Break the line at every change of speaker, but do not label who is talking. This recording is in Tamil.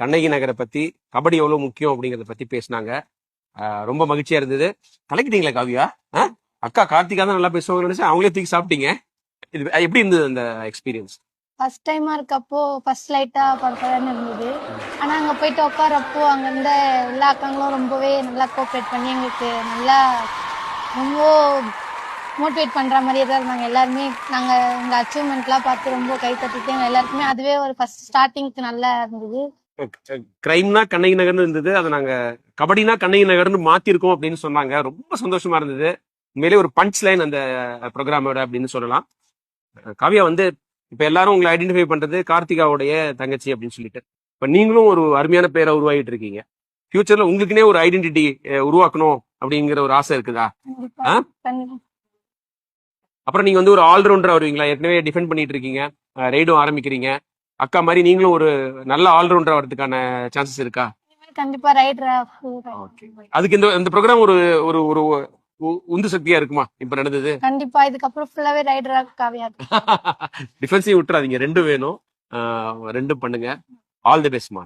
கண்ணகி நகரை பத்தி, கபடி எவ்வளவு முக்கியம் அப்படிங்கறத பத்தி பேசினாங்க. ரொம்ப மகிழ்ச்சியா இருந்தது. கலக்கிட்டீங்களா காவியா? அக்கா கார்த்திகா தான் நல்லா பேசுவாங்கன்னு நினைச்சேன், அவங்களே தூக்கி சாப்பிட்டீங்க. இது எப்படி இருந்தது அந்த எக்ஸ்பீரியன்ஸ்?
ஃபர்ஸ்ட் டைமா இருக்கப்போ ஃபர்ஸ்ட் லைட்டா பரபரன்னு இருந்தது. ஆனா அங்க போயிட்டு உட்காரப்போ அங்க இருந்த எல்லா அக்காங்களும் ரொம்பவே நல்லா கோஆப்ரேட் பண்ணி எங்களுக்கு நல்லா ரொம்ப மோட்டிவேட் பண்ற மாதிரியே தான் இருந்தாங்க. எல்லாருமே நாங்க எங்க அச்சீவ்மெண்ட்லாம் பார்த்து ரொம்ப கை தட்டிட்டு எல்லாருக்குமே அதுவே ஒரு ஃபர்ஸ்ட் ஸ்டார்டிங்க்கு நல்லா இருந்தது.
கிரைம்னா கண்ணகி நகர்னு இருந்தது, அதை நாங்க கபடினா கண்ணகி நகர்னு மாத்திருக்கோம் அப்படின்னு சொன்னாங்க. ரொம்ப சந்தோஷமா இருந்தது. உண்மையிலே ஒரு பஞ்ச் லைன் அந்த ப்ரோக்ராமோட அப்படின்னு சொல்லலாம். காவியா வந்து இப்ப எல்லாரும் உங்களை ஐடென்டிஃபை பண்றது கார்த்திகாவுடைய தங்கச்சி அப்படின்னு சொல்லிட்டு, இப்ப நீங்களும் ஒரு அருமையான பேரை உருவாகிட்டு இருக்கீங்க. ஃபியூச்சர்ல உங்களுக்குனே ஒரு ஐடென்டிட்டி உருவாக்கணும் அப்படிங்கிற ஒரு ஆசை இருக்குதா? அப்புறம் நீங்க வந்து ஒரு ஆல்ரவுண்டரா வருவீங்களா? ஏற்கனவே டிஃபெண்ட் பண்ணிட்டு இருக்கீங்க, ரைடும் ஆரம்பிக்கிறீங்க. அக்கா மாதிரி நீங்களும் ஒரு நல்ல ஆல்ரவுண்டரா வரதுக்கான சான்சஸ் இருக்கா?
கண்டிப்பா ரைடரா.
அதுக்கு இந்த ப்ரோக்ராம் ஒரு ஒரு ஒரு உந்து சக்தியா இருக்குமா இப்ப நடந்தது?
கண்டிப்பா இதுக்கப்புறம் ஃபுல்லாவே ரைடரா காவியா.
டிஃபென்ஸையும் விட்டுறாதீங்க, ரெண்டும் வேணும். ரெண்டும் பண்ணுங்க. All the பெஸ்ட்மா.